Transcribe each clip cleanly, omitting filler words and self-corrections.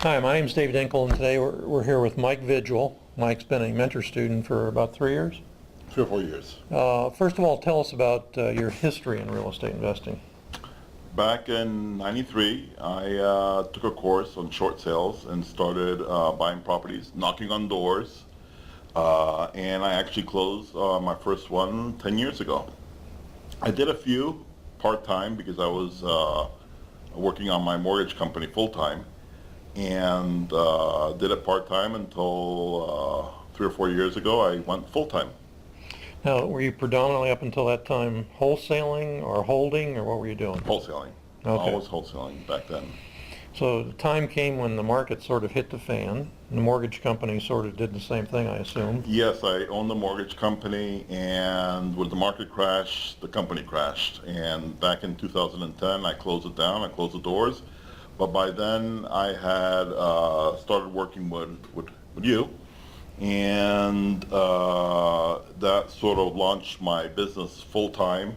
Hi, my name's David Dinkle, and today we're here with Mike Vigil. Mike's been a mentor student for about 3 years. 3 or 4 years. First of all, tell us about your history in real estate investing. Back in '93, I took a course on short sales and started buying properties, knocking on doors, and I actually closed my first one 10 years ago. I did a few part-time because I was working on my mortgage company full-time, and did it part-time until 3 or 4 years ago I went full-time. Now, were you predominantly up until that time wholesaling or holding, or what were you doing? Wholesaling. Okay. Always wholesaling back then. So the time came when the market sort of hit the fan. The mortgage company sort of did the same thing, I assume. Yes, I owned the mortgage company, and with the market crash, the company crashed. And back in 2010, I closed it down, I closed the doors. But by then, I had started working with you, and that sort of launched my business full-time,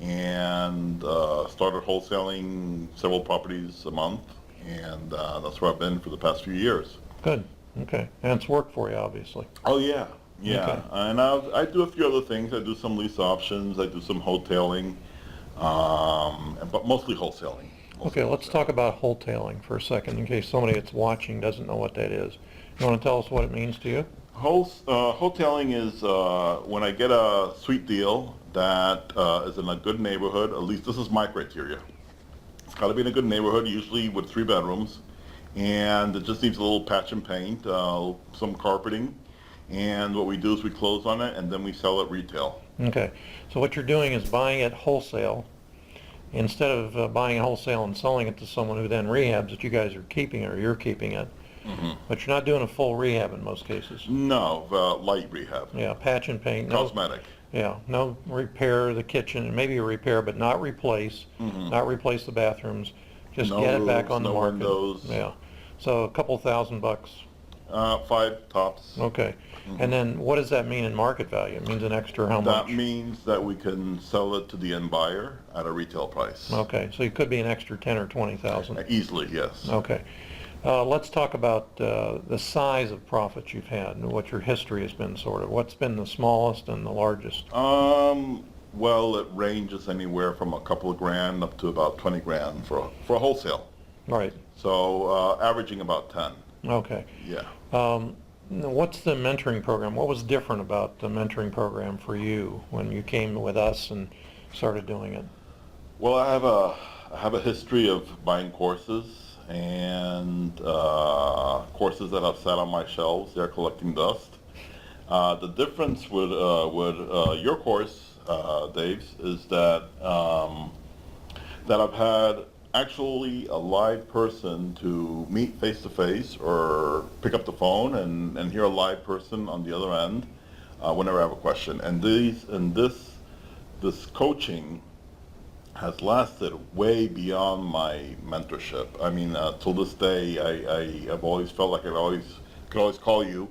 and started wholesaling several properties a month, and that's where I've been for the past few years. Good. Okay. And it's worked for you, obviously. Oh yeah, yeah. Okay. And I do a few other things. I do some lease options. I do some wholesaling, but mostely wholesaling. Okay, let's talk about wholesaling for a second, in case somebody that's watching doesn't know what that is. You want to tell us what it means to you? Wholesaling is when I get a sweet deal that is in a good neighborhood. At least this is my criteria. It's got to be in a good neighborhood, usually with 3 bedrooms, and it just needs a little patch and paint, some carpeting, and what we do is we close on it and then we sell it retail. Okay, so what you're doing is buying it wholesale instead of buying it wholesale and selling it to someone who then rehabs it. You guys are keeping it, or you're keeping it. Mm-hmm. But you're not doing a full rehab in most cases. No, light rehab. Yeah, patch and paint. Cosmetic. Yeah, no repair of the kitchen, maybe a repair, but not replace. Mm-hmm. Not replace the bathrooms. Just No get it back roofs, on the no market. windows. Yeah, so a couple $1,000. 5 tops. Okay, and then what does that mean in market value? It means an extra how much? That means that we can sell it to the end buyer at a retail price. Okay, so it could be an extra 10 or 20,000. Easily, yes. Okay. Let's talk about the size of profits you've had and what your history has been, sort of. What's been the smallest and the largest? Well, it ranges anywhere from a couple of grand up to about 20 grand for a wholesale. Right. So averaging about 10. Okay. Yeah. What's the mentoring program? What was different about the mentoring program for you when you came with us and started doing it? Well, I have a history of buying courses, and courses that have sat on my shelves. They're collecting dust. The difference with your course, Dave's, is that I've had actually a live person to meet face to face or pick up the phone and hear a live person on the other end whenever I have a question. And this coaching has lasted way beyond my mentorship. I mean, till this day, I've always felt like I could always call you,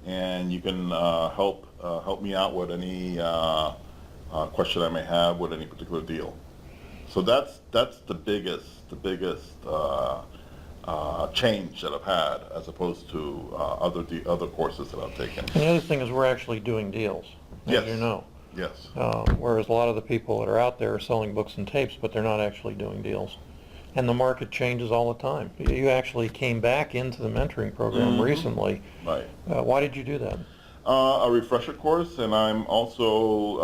and you can help me out with any question I may have with any particular deal. So that's the biggest change that I've had, as opposed to other courses that I've taken. And the other thing is we're actually doing deals, as Yes. you know. Yes. Whereas a lot of the people that are out there are selling books and tapes, but they're not actually doing deals. And the market changes all the time. You actually came back into the mentoring program Mm-hmm. recently. Right. Why did you do that? A refresher course, and I'm also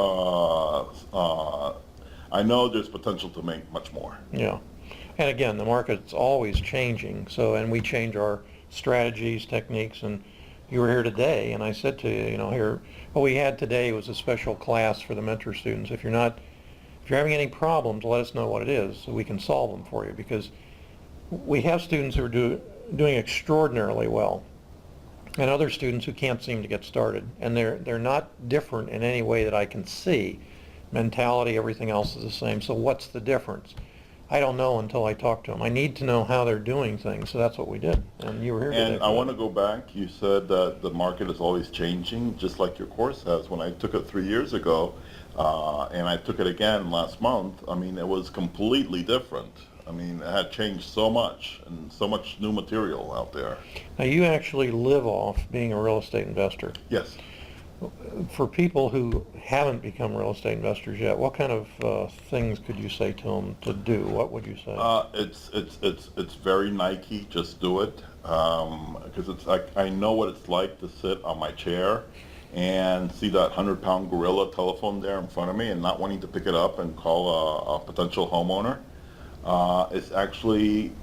I know there's potential to make much more. Yeah. And again, the market's always changing, and we change our strategies, techniques, and you were here today, and I said to you, here, what we had today was a special class for the mentor students. If you're having any problems, let us know what it is so we can solve them for you, because we have students who are doing extraordinarily well, and other students who can't seem to get started, and they're not different in any way that I can see. Mentality, everything else is the same. So what's the difference? I don't know until I talk to them. I need to know how they're doing things, so that's what we did. And you were here today. And I want to go back. You said that the market is always changing, just like your course has. When I took it 3 years ago, and I took it again last month, I mean, it was completely different. I mean, it had changed so much and so much new material out there. Now, you actually live off being a real estate investor. Yes. For people who haven't become real estate investors yet, what kind of things could you say to them to do? What would you say? It's very Nike. Just do it, because it's like I know what it's like to sit on my chair and see that 100-pound gorilla telephone there in front of me and not wanting to pick it up and call a potential homeowner. It's actually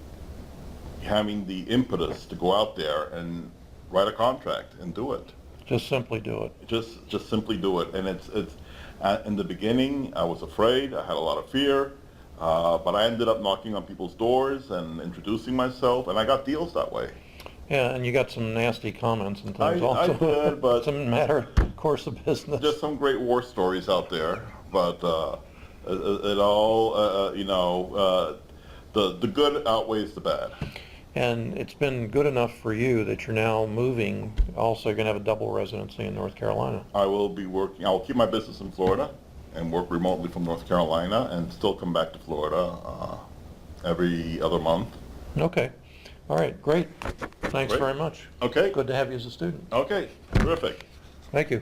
having the impetus to go out there and write a contract and do it. Just simply do it. Just simply do it. And it's in the beginning, I was afraid. I had a lot of fear, but I ended up knocking on people's doors and introducing myself, and I got deals that way. Yeah, and you got some nasty comments and things I also. did, but it's a matter of course of business. there's some great war stories out there, but it all, the good outweighs the bad. And it's been good enough for you that you're now moving, also going to have a double residency in North Carolina. I will be working, I will keep my business in Florida and work remotely from North Carolina and still come back to Florida every other month. Okay. All right. Great. Thanks Great. very much. Okay. Good to have you as a student. Okay, terrific. Thank you.